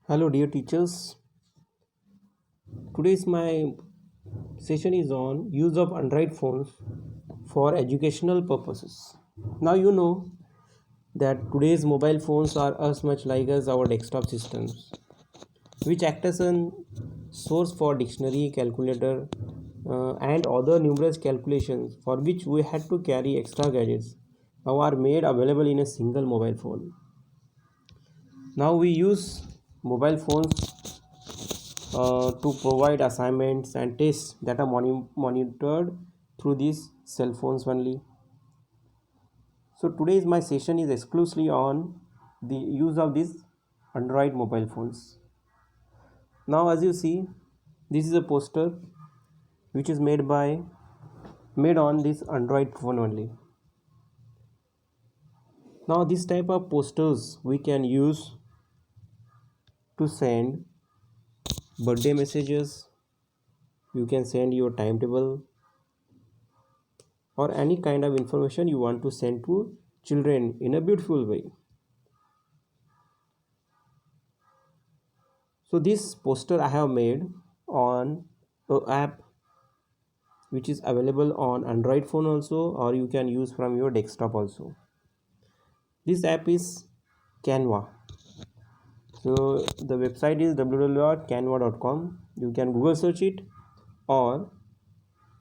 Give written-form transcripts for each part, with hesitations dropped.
Hello, dear teachers. Today's my session is on use of Android phones for educational purposes. Now you know that today's mobile phones are as much like as our desktop systems, which act as a source for dictionary, calculator, and other numerous calculations for which we had to carry extra gadgets. Now are made available in a single mobile phone. Now we use mobile phones to provide assignments and tests that are monitored through these cell phones only. So today's my session is exclusively on the use of these Android mobile phones. Now as you see, this is a poster which is made on this Android phone only. Now this type of posters we can use to send birthday messages, you can send your timetable, or any kind of information you want to send to children in a beautiful way. So this poster I have made on a app which is available on Android phone also, or you can use from your desktop also. This app is Canva. So the website is www.canva.com. You can Google search it, or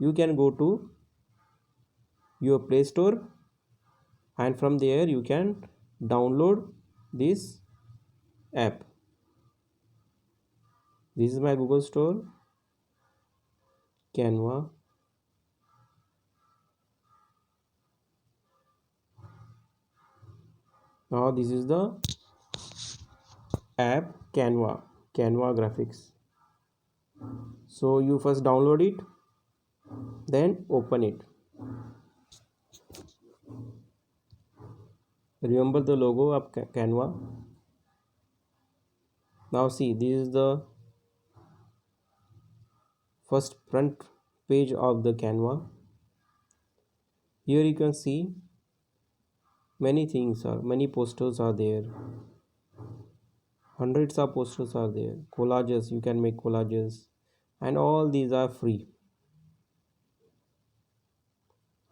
you can go to your Play Store, and from there you can download this app. This is my Google Store, Canva. Now this is the app Canva graphics. So you first download it, then open it. Remember the logo of Canva. Now see, this is the first front page of the Canva. Here you can see many posters are there. Hundreds of posters are there. Collages, you can make collages, and all these are free.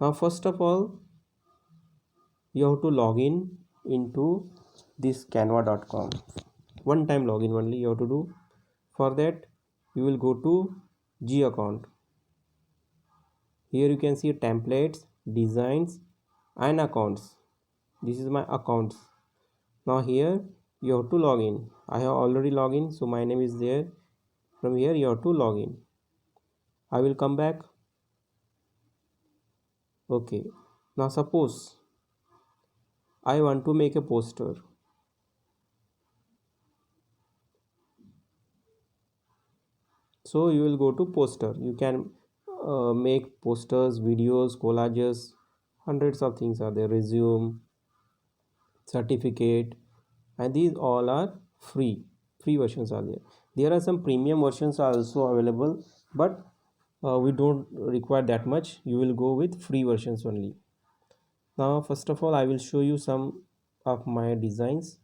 Now first of all, you have to log in into this canva.com. One time login only you have to do. For that you will go to G account. Here you can see templates, designs, and accounts. This is my accounts. Now here you have to log in. I have already logged in, so my name is there. From here you have to log in. I will come back. Okay, now suppose I want to make a poster. So you will go to poster. You can make posters, videos, collages, hundreds of things are there, resume, certificate, and these all are free versions are there. There are some premium versions are also available, but we don't require that much. You will go with free versions only. Now first of all I will show you some of my designs.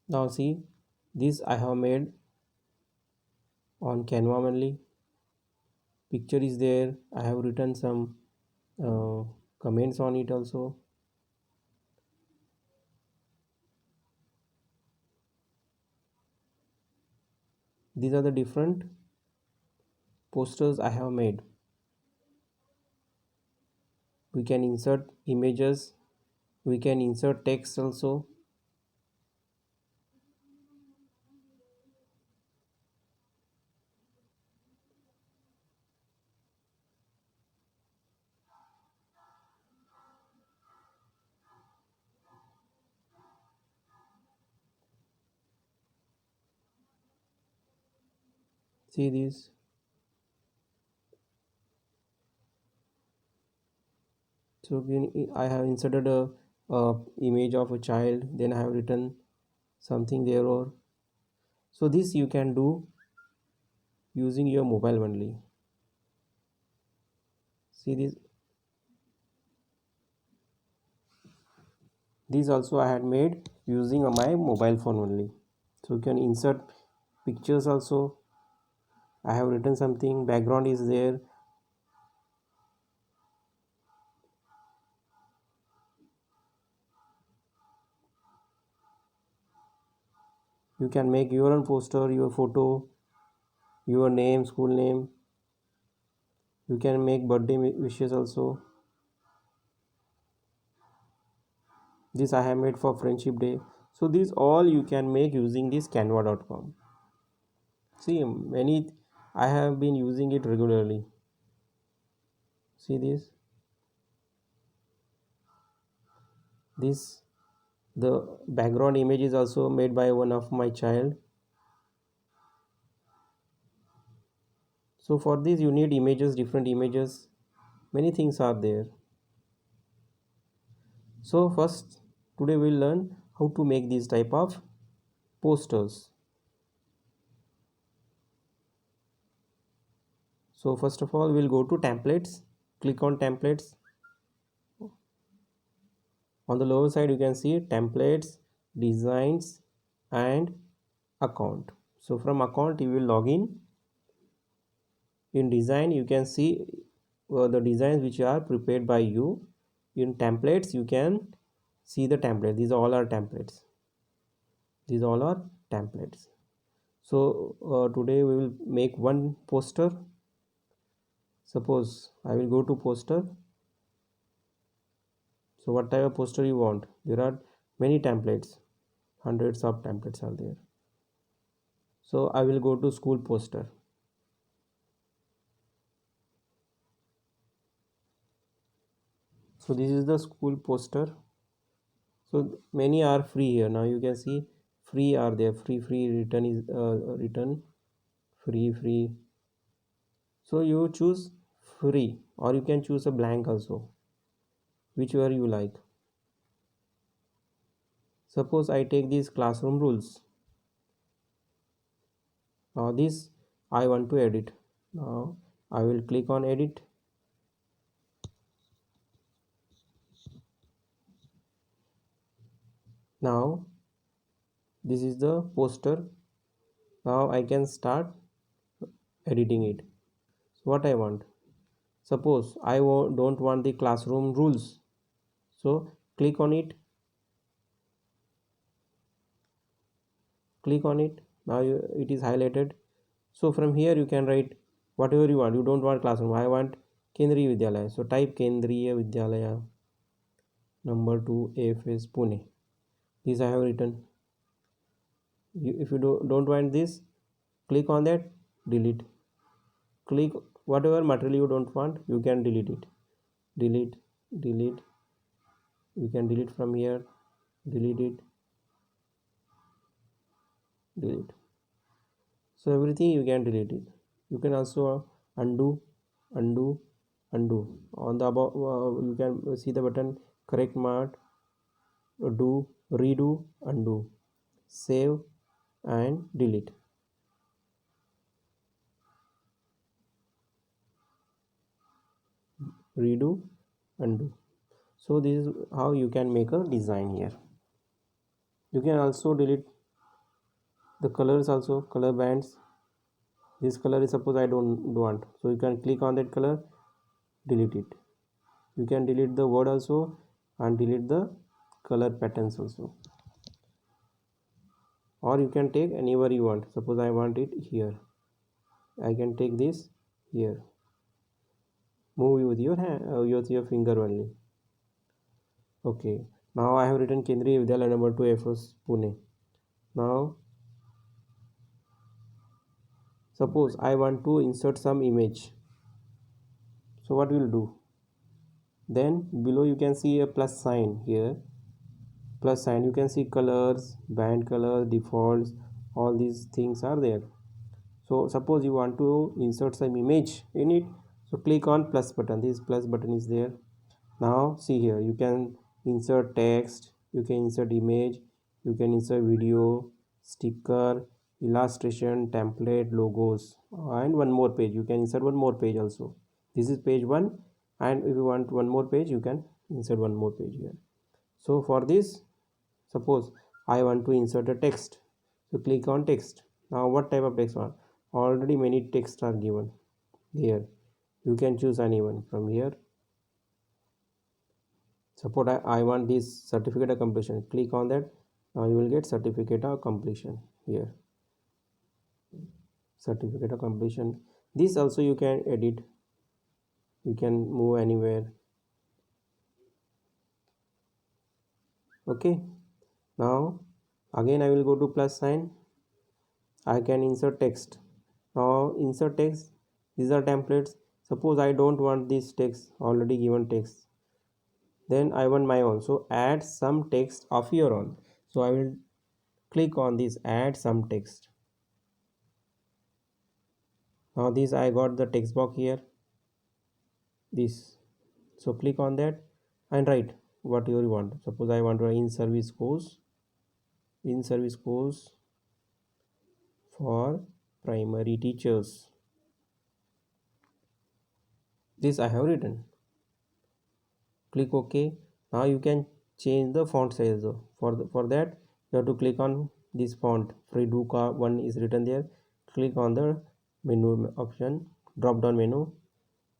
Now see, this I have made on Canva only. Picture is there. I have written some uh, comments on it also. These are the different posters I have made. We can insert images, we can insert text also. See this. So I have inserted a image of a child, then I have written something there. Or so this you can do using your mobile only. See this. This also I had made using my mobile phone only. So you can insert pictures also. I have written something, background is there. You can make your own poster, your photo, your name, school name. You can make birthday wishes also. This I have made for friendship day. So these all you can make using this canva.com. See, many I have been using it regularly. See this the background image is also made by one of my child. So for this you need images, different images, many things are there. So first today we'll learn how to make these type of posters. So first of all we'll go to templates, click on templates. On the lower side you can see templates, designs and account. So from account you will log in. In design you can see the designs which are prepared by you. In templates you can see the template. These all are templates. These all are templates. So today we will make one poster. Suppose I will go to poster. So what type of poster you want? There are many templates, hundreds of templates are there. So I will go to school poster. So this is the school poster. So many are free here. Now you can see free are there. Free written is written free. So you choose free or you can choose a blank also, whichever you like. Suppose I take these classroom rules. Now this I want to edit. Now I will click on edit. Now this is the poster. Now I can start editing it. So what I want? Suppose I don't want the classroom rules. So click on it. Click on it. Now it is highlighted. So from here you can write whatever you want. You don't want classroom. I want Kendriya Vidyalaya. So type Kendriya Vidyalaya number 2 AFS Pune. This I have written. If you don't want this, click on that, delete. Click whatever material you don't want, you can delete it. Delete. You can delete from here. Delete it. Delete. So everything you can delete it. You can also undo. On the above you can see the button correct mark, do, redo, undo, save and delete. Redo, undo. So this is how you can make a design here. You can also delete the colors also, color bands. This color is suppose I don't want, so you can click on that color, delete it. You can delete the word also and delete the color patterns also, or you can take anywhere you want. Suppose I want it here, I can take this here. Move with your hand, with your finger only. Okay, now I have written Kendriya Vidyalaya number 2 FS Pune. Now suppose I want to insert some image. So what we'll do? Then below you can see a plus sign here. Plus sign, you can see colors, band colors, defaults, all these things are there. So suppose you want to insert some image in it, so click on plus button. This plus button is there. Now see here, you can insert text, you can insert image, you can insert video, sticker, illustration, template, logos, and one more page. You can insert one more page also. This is page 1, and if you want one more page, you can insert one more page here. So for this, suppose I want to insert a text, so click on text. Now what type of text are? Already many texts are given here. You can choose anyone from here. Suppose I want this certificate of completion. Click on that. Now you will get certificate of completion here. Certificate of completion. This also you can edit. You can move anywhere. Okay. Now again I will go to plus sign. I can insert text. Now insert text. These are templates. Suppose I don't want this text, already given text. Then I want my own. So add some text of your own. So I will click on this add some text. Now this I got the text box here. This. So click on that and write what you want. Suppose I want to in service course for primary teachers. This I have written. Click OK. Now you can change the font size though. For that you have to click on this font. Freeduca 1 is written there. Click on the menu option, drop down menu.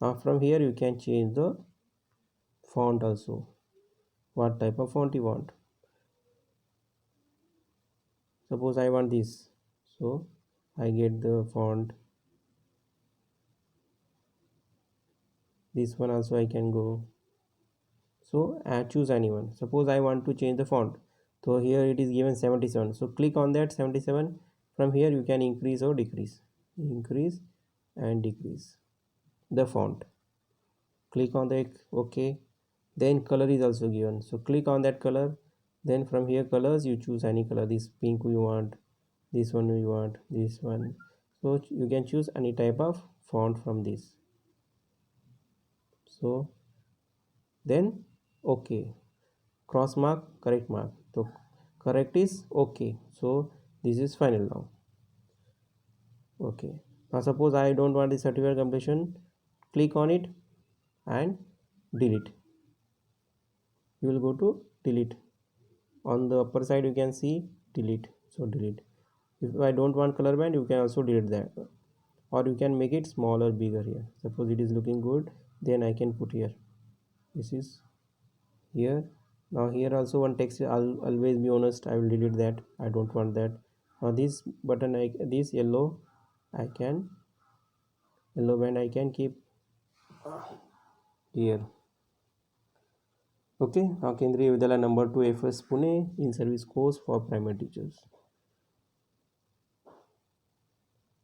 Now from here you can change the font also. What type of font you want? Suppose I want this, so I get the font. This one also I can go. So I choose anyone. Suppose I want to change the font, so here it is given 77, so click on that 77. From here you can increase or decrease, increase and decrease the font. Click on the OK. Then color is also given, so click on that color. Then from here colors, you choose any color. This pink you want, this one you want, this one. So you can choose any type of font from this. So then OK, cross mark, correct mark. So correct is OK. So this is final now. Okay. Now suppose I don't want the certificate completion. Click on it and delete. You will go to delete. On the upper side you can see delete. So delete. If I don't want color band, you can also delete that, or you can make it smaller, bigger here. Suppose it is looking good, then I can put here. This is here. Now here also one text. I'll always be honest, I will delete that. I don't want that. Now this button, this yellow band I can keep here. Okay. Now Kendriya Vidyalaya number 2 FS Pune in service course for primary teachers.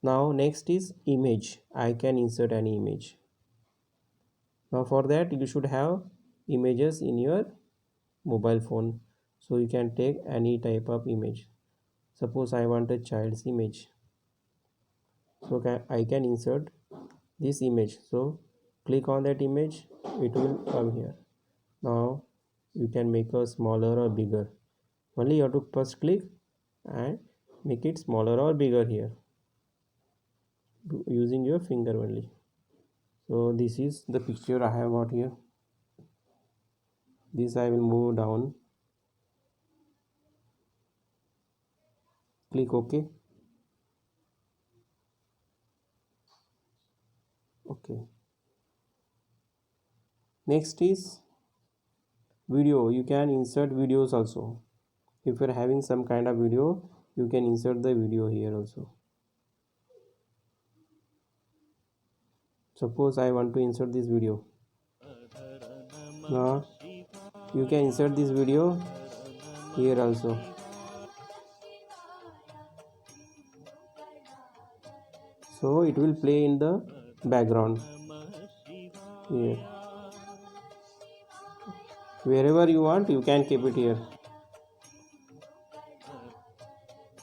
Now next is image. I can insert any image. Now for that you should have images in your mobile phone, so you can take any type of image. Suppose I want a child's image, so I can insert this image. So click on that image, it will come here. Now you can make a smaller or bigger. Only you have to first click and make it smaller or bigger here using your finger only. So this is the picture I have got here. This I will move down. Click OK. Okay. Next is video. You can insert videos also. If you are having some kind of video, you can insert the video here also. Suppose I want to insert this video. Now you can insert this video here also. So it will play in the background here. Wherever you want, you can keep it here.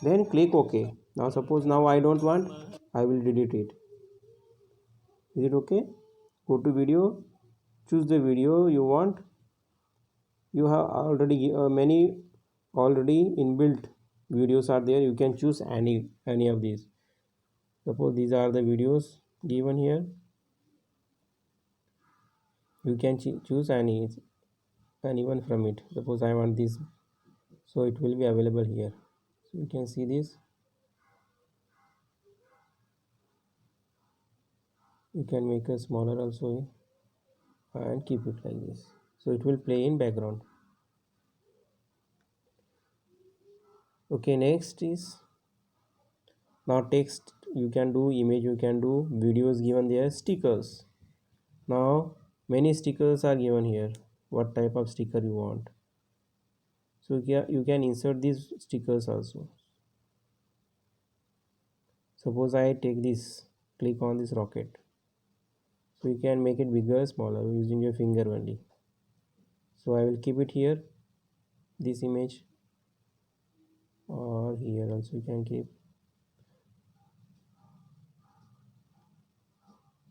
Then click OK. Now suppose now I don't want, I will delete it. Is it okay? Go to video, choose the video you want. You have already many already inbuilt videos are there. You can choose any of these. Suppose these are the videos given here. You can choose anyone from it. Suppose I want this, so it will be available here. So you can see this. You can make a smaller also and keep it like this, so it will play in background. Okay, next is now text. You can do image, you can do videos. Given there stickers. Now many stickers are given here. What type of sticker you want? So you can insert these stickers also. Suppose I take this, click on this rocket, so you can make it bigger, smaller using your finger only. So I will keep it here, this image, or here also you can keep.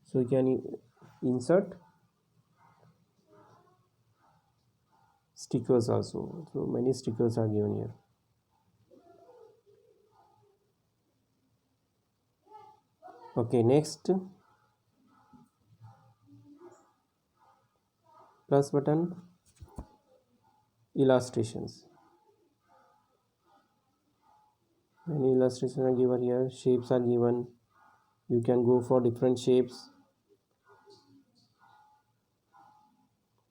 So you can insert stickers also. So many stickers are given here. Okay, next, plus button, illustrations. Many illustrations are given here. Shapes are given. You can go for different shapes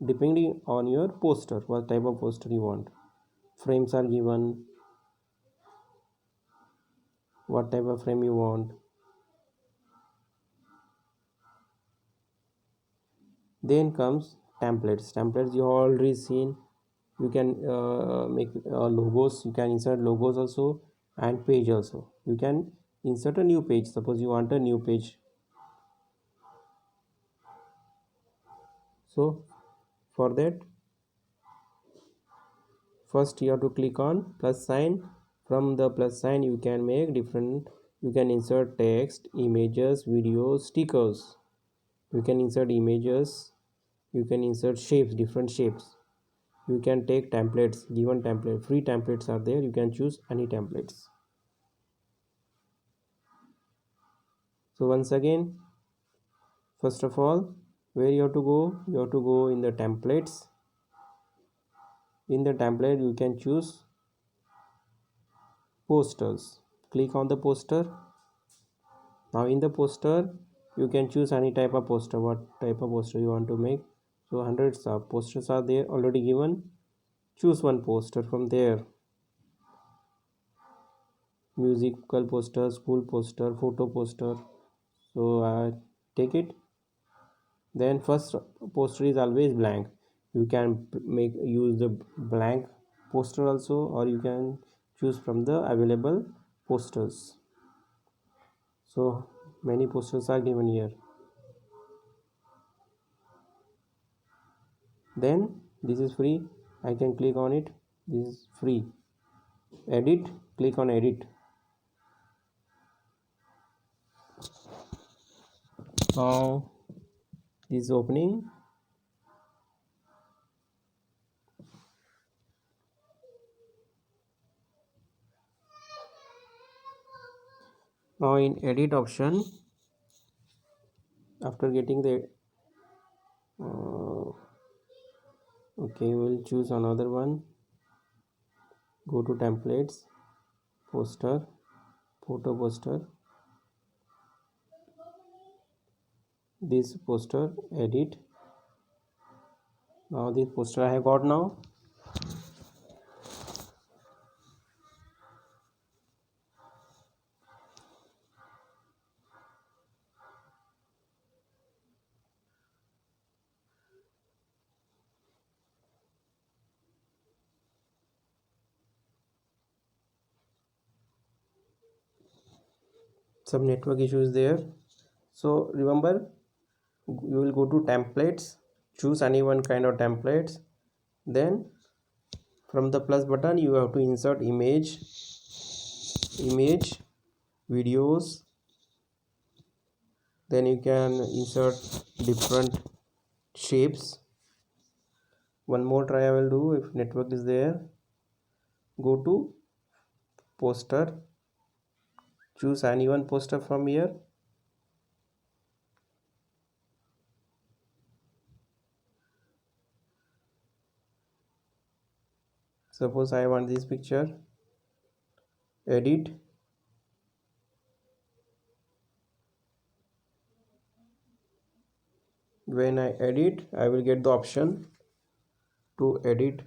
depending on your poster, what type of poster you want. Frames are given, what type of frame you want. Then comes templates you already seen. You can make logos. You can insert logos also, and page also. You can insert a new page. Suppose you want a new page. So for that, first you have to click on plus sign. From the plus sign you can make different. You can insert text, images, videos, stickers. You can insert images. You can insert shapes, different shapes. You can take templates, given template, free templates are there. You can choose any templates. So once again, first of all, where you have to go? You have to go in the templates. In the template you can choose posters. Click on the poster. Now in the poster you can choose any type of poster, what type of poster you want to make. So hundreds of posters are there already given. Choose one poster from there. Musical poster, school poster, photo poster. So take it. Then first poster is always blank. You can use the blank poster also, or you can choose from the available posters. So many posters are given here. Then this is free. I can click on it. This is free. Edit, click on edit. Now this is opening. Now in edit option, after getting the okay, we'll choose another one. Go to templates, poster, photo poster, this poster, edit. Now this poster I have got now. Some network issues there. So remember, you will go to templates, choose any one kind of templates. Then from the plus button you have to insert image, videos. Then you can insert different shapes. One more try I will do. If network is there, go to poster. Choose any one poster from here. Suppose I want this picture. Edit. When I edit, I will get the option to edit